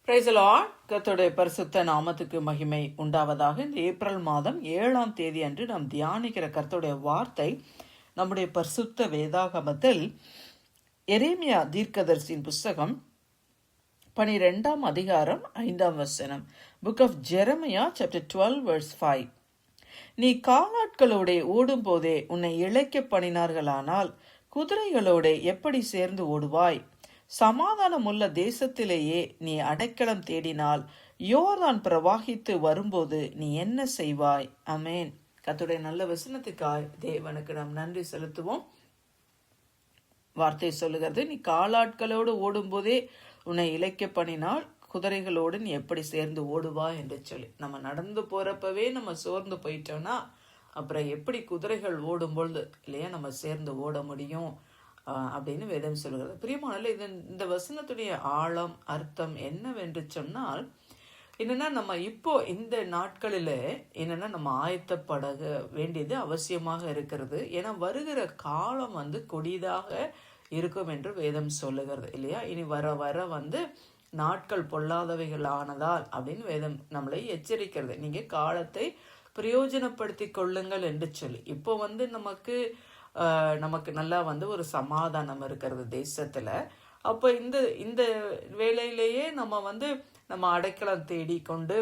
Praise the Lord. கர்த்தருடைய பரிசுத்த நாமத்துக்கு மகிமை உண்டாவதாக. இந்த ஏப்ரல் மாதம் 7ஆம் தேதி அன்று நாம் தியானிக்கிற கர்த்தருடைய வார்த்தை நம்முடைய பரிசுத்த வேதாகமத்தில் எரேமியா தீர்க்கதரிசியின் புஸ்தகம் 12ஆம் அதிகாரம் 5ஆம் வசனம். Book of Jeremiah chapter 12 verse 5. நீ காலாட்களோட ஓடும் போதே உன்னை இளைக்க பண்ணினார்களானால் குதிரைகளோட எப்படி சேர்ந்து ஓடுவாய்? சமாதானமுள்ள தேசத்திலேயே நீ அடைக்கலம் தேடினால் யோர்தான் பிரவாகித்து வரும்போது நீ என்ன செய்வாய்? ஆமென். கர்த்தருடைய நல்ல வசனத்துக்காய் தேவனுக்கு நாம் நன்றி செலுத்துவோம். வார்த்தை சொல்லுகிறது, நீ காலாட்களோடு ஓடும் போதே உன்னை இளைக்க பண்ணினால் குதிரைகளோடு நீ எப்படி சேர்ந்து ஓடுவா என்று சொல்லி. நம்ம நடந்து போறப்பவே நம்ம சோர்ந்து போயிட்டோம்னா அப்புறம் எப்படி குதிரைகள் ஓடும் பொழுது இல்லையா நம்ம சேர்ந்து ஓட முடியும் அப்படின்னு வேதம் சொல்லுகிறது. பிரியமானல இந்த வசனத்துடைய ஆழம் அர்த்தம் என்னவென்று சொன்னால் என்னன்னா, நம்ம இப்போ இந்த நாட்களில் என்னன்னா நம்ம ஆயத்தப்பட வேண்டியது அவசியமாக இருக்கிறது. ஏன்னா வருகிற காலம் கொடிதாக இருக்கும் என்று வேதம் சொல்லுகிறது இல்லையா. இனி வர வர நாட்கள் பொல்லாதவைகள் ஆனதால் அப்படின்னு வேதம் நம்மளை எச்சரிக்கிறது. நீங்க காலத்தை பிரயோஜனப்படுத்தி கொள்ளுங்கள் என்று சொல்லி. இப்போ நமக்கு நல்லா ஒரு சமாதானம் இருக்கிறது தேசத்துல. அப்போ இந்த வேளையிலேயே நம்ம அடைக்கலம் தேடி கொண்டு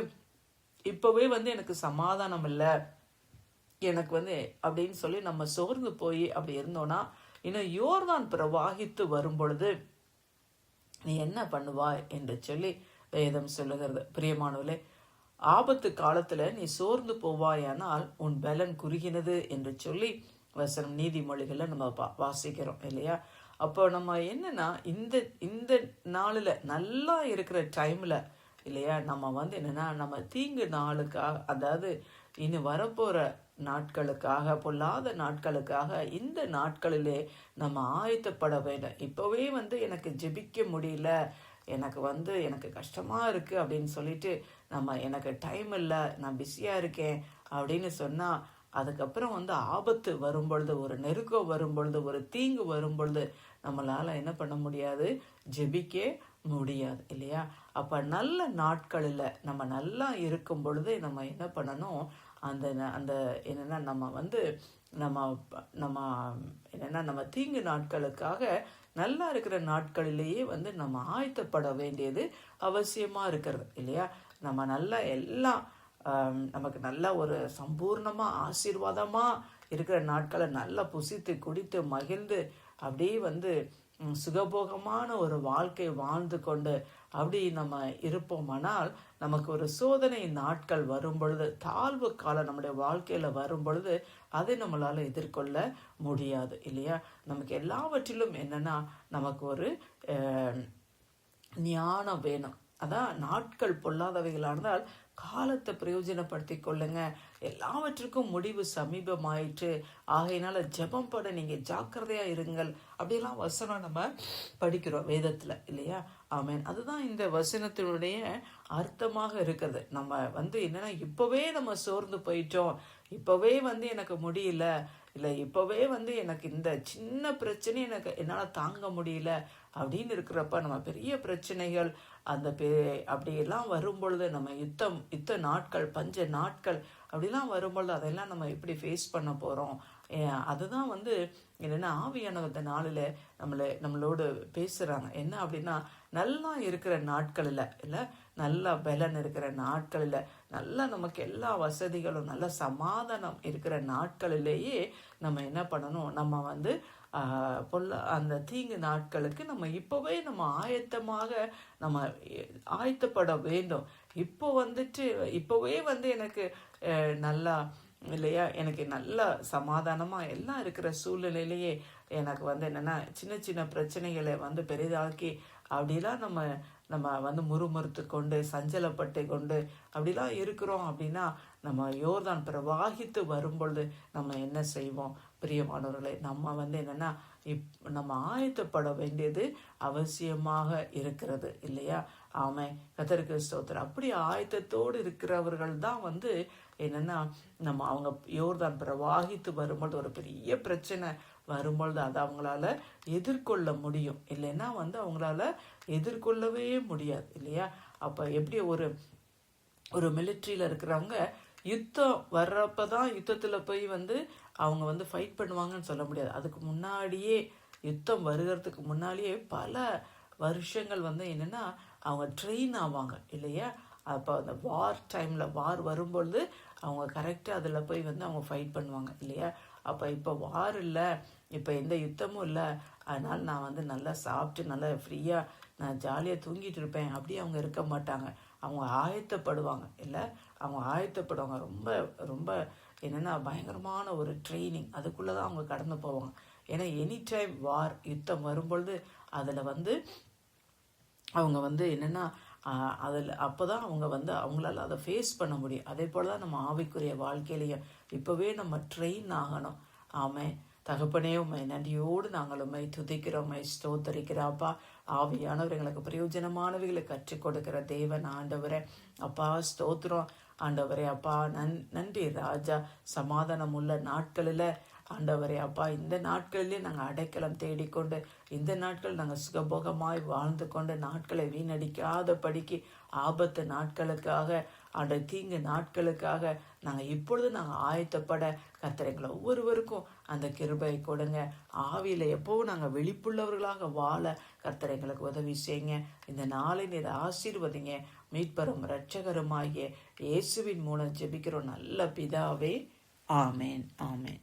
இப்பவே எனக்கு சமாதானம் இல்லை எனக்கு அப்படின்னு சொல்லி நம்ம சோர்ந்து போய் அப்படி இருந்தோம்னா இன்னும் யோர்தான் பிரவாகித்து வரும் பொழுது நீ என்ன பண்ணுவாய் என்று சொல்லி வேதம் சொல்லுகிறது. பிரியமானவர்களே, ஆபத்து காலத்துல நீ சோர்ந்து போவாயானால் உன் பலன் குறுகினது என்று சொல்லி வசனம் நீதிமொழிகள்ல நம்ம வாசிக்கிறோம் இல்லையா. அப்போ நம்ம என்னன்னா இந்த நாளில் நல்லா இருக்கிற டைம்ல இல்லையா நம்ம என்னன்னா நம்ம தீங்கு நாளுக்காக, அதாவது இனி வரப்போற நாட்களுக்காக, பொல்லாத நாட்களுக்காக இந்த நாட்களிலே நம்ம ஆயத்தப்பட வேண்டும். இப்பவே எனக்கு ஜெபிக்க முடியல, எனக்கு கஷ்டமா இருக்கு அப்படின்னு சொல்லிட்டு நம்ம எனக்கு டைம் இல்லை, நான் பிஸியா இருக்கேன் அப்படின்னு சொன்னா அதுக்கப்புறம் ஆபத்து வரும் பொழுது, ஒரு நெருக்கம் வரும் பொழுது, ஒரு தீங்கு வரும் பொழுது நம்மளால என்ன பண்ண முடியாது, ஜெபிக்க முடியாது இல்லையா. அப்ப நல்ல நாட்களில் நம்ம நல்லா இருக்கும் பொழுது நம்ம என்ன பண்ணணும், அந்த என்னன்னா நம்ம தீங்கு நாட்களுக்காக நல்லா இருக்கிற நாட்களிலேயே நம்ம ஆயத்தப்பட வேண்டியது அவசியமா இருக்கிறது இல்லையா. நம்ம நல்லா எல்லாம் நமக்கு நல்ல ஒரு சம்பூர்ணமா ஆசீர்வாதமா இருக்கிற நாட்களை நல்லா புசித்து குடித்து மகிழ்ந்து அப்படியே சுகபோகமான ஒரு வாழ்க்கை வாழ்ந்து கொண்டு அப்படி நம்ம இருப்போமானால் நமக்கு ஒரு சோதனை நாட்கள் வரும் பொழுது, தாழ்வு காலம் நம்முடைய வாழ்க்கையில வரும் பொழுது அதை நம்மளால எதிர்கொள்ள முடியாது இல்லையா. நமக்கு எல்லாவற்றிலும் என்னன்னா நமக்கு ஒரு ஞானம் வேணும். அதான் நாட்கள் பொல்லாதவைகளானால் காலத்தை பிரயோஜனப்படுத்தி கொள்ளுங்க, எல்லாவற்றுக்கும் முடிவு சமீபமாயிற்று, ஆகையினால ஜெபம் பண்ண நீங்க ஜாக்கிரதையா இருங்கள் அப்படியெல்லாம் வசனம் நம்ம படிக்கிறோம் வேதத்துல இல்லையா. ஆமேன். அதுதான் இந்த வசனத்தினுடைய அர்த்தமாக இருக்கிறது. நம்ம என்னன்னா இப்பவே நம்ம சோர்ந்து போயிட்டோம், இப்பவே எனக்கு முடியல, இல்லை இப்பவே எனக்கு இந்த சின்ன பிரச்சனை என்னால் தாங்க முடியல அப்படின்னு இருக்கிறப்ப நம்ம பெரிய பிரச்சனைகள் அப்படியெல்லாம் வரும்பொழுது நம்ம யுத்த நாட்கள், பஞ்ச நாட்கள் அப்படிலாம் வரும்பொழுது அதெல்லாம் நம்ம எப்படி ஃபேஸ் பண்ண போகிறோம். அதுதான் என்னென்னா ஆவியானவர் நாளில் நம்மளோடு பேசுகிறாங்க. என்ன அப்படின்னா, நல்லா இருக்கிற நாட்களில் இல்லை, நல்ல பலன் இருக்கிற நாட்களில், நல்லா நமக்கு எல்லா வசதிகளும் நல்ல சமாதானம் இருக்கிற நாட்களிலேயே நம்ம என்ன பண்ணணும், நம்ம அந்த தீங்கு நாட்களுக்கு நம்ம இப்போவே நம்ம ஆயத்தமாக நம்ம ஆயத்தப்பட வேண்டும். இப்போ இப்போவே எனக்கு நல்லா இல்லையா, எனக்கு நல்ல சமாதானமாக எல்லாம் இருக்கிற சூழ்நிலையிலேயே எனக்கு என்னென்னா சின்ன சின்ன பிரச்சனைகளை பெரிதாக்கி அப்படிலாம் நம்ம முறுமுறுத்து கொண்டு சஞ்சலப்பட்டு கொண்டு அப்படிலாம் இருக்கிறோம் அப்படின்னா நம்ம யோர்தான் பிரவாகித்து வரும்பொழுது நம்ம என்ன செய்வோம்? பிரியமானவர்களே, நம்ம என்னென்னா நம்ம ஆயத்தப்பட வேண்டியது அவசியமாக இருக்கிறது இல்லையா. ஆமை. கர்த்தருக்கு ஸ்தோத்திரம். அப்படி ஆயத்தத்தோடு இருக்கிறவர்கள் தான் என்னென்னா அவங்க யோர்தான் பிரவாகித்து வரும்போது ஒரு பெரிய பிரச்சனை வரும்பொழுது அதை அவங்களால எதிர்கொள்ள முடியும். இல்லைன்னா அவங்களால எதிர்கொள்ளவே முடியாது இல்லையா? அப்போ எப்படி ஒரு மிலிட்ரியில் இருக்கிறவங்க யுத்தம் வர்றப்பதான் யுத்தத்தில் போய் அவங்க ஃபைட் பண்ணுவாங்கன்னு சொல்ல முடியாது. அதுக்கு முன்னாடியே யுத்தம் வருகிறதுக்கு முன்னாடியே பல வருஷங்கள் என்னென்னா அவங்க ட்ரெயின் ஆவாங்க இல்லையா? அப்போ அந்த வார் வரும்பொழுது அவங்க கரெக்டாக அதில் போய் அவங்க ஃபைட் பண்ணுவாங்க இல்லையா? அப்போ இப்போ வார் இல்லை, இப்போ எந்த யுத்தமும் இல்லை, அதனால் நான் நல்லா சாப்பிட்டு நல்லா ஃப்ரீயாக நான் ஜாலியாக தூங்கிட்டு இருப்பேன் அப்படி அவங்க இருக்க மாட்டாங்க. அவங்க ஆயத்தப்படுவாங்க இல்லை, அவங்க ஆயத்தப்படுவாங்க. ரொம்ப ரொம்ப என்னென்னா பயங்கரமான ஒரு ட்ரைனிங் அதுக்குள்ளே தான் அவங்க கடந்து போவாங்க. ஏன்னா எனி டைம் யுத்தம் வரும்பொழுது அதில் அவங்க என்னென்னா அதில் அப்போ தான் அவங்க அவங்களால அதை ஃபேஸ் பண்ண முடியும். அதே போல் தான் நம்ம ஆவிக்குரிய வாழ்க்கையிலையும் இப்போவே நம்ம ட்ரெயின் ஆகணும். ஆமாம் தகப்பனே, உண்மை நன்றியோடு நாங்கள் உண்மை துதிக்கிறோம், உண்மை ஸ்தோத்தரிக்கிறாப்பா. ஆவியானவர் எங்களுக்கு பிரயோஜனமானவைகளை கற்றுக் கொடுக்கிற தேவன் ஆண்டவரே. அப்பா ஸ்தோத்திரம் ஆண்டவரே. அப்பா நன்றி ராஜா. சமாதானம் உள்ள நாட்களில் ஆண்டவரே அப்பா, இந்த நாட்களிலே நாங்கள் அடைக்கலம் தேடிக்கொண்டு, இந்த நாட்கள் நாங்கள் சுகபோகமாய் வாழ்ந்து கொண்டு நாட்களை வீணடிக்காத படிக்கு ஆபத்து நாட்களுக்காக தீங்கு நாட்களுக்காக நாங்கள் ஆயத்தப்பட கர்த்தர் ஒவ்வொருவருக்கும் அந்த கிருபை கொடுங்க. ஆவியில் எப்போவும் நாங்கள் விழிப்புள்ளவர்களாக வாழ கர்த்தர் எங்களுக்கு உதவி செய்யுங்க. இந்த நாளை நீர் ஆசீர்வதிங்க. மீட்பரும் இரட்சகருமாகிய இயேசுவின் மூலம் ஜெபிக்கிறோம் நல்ல பிதாவே. ஆமேன் ஆமேன்.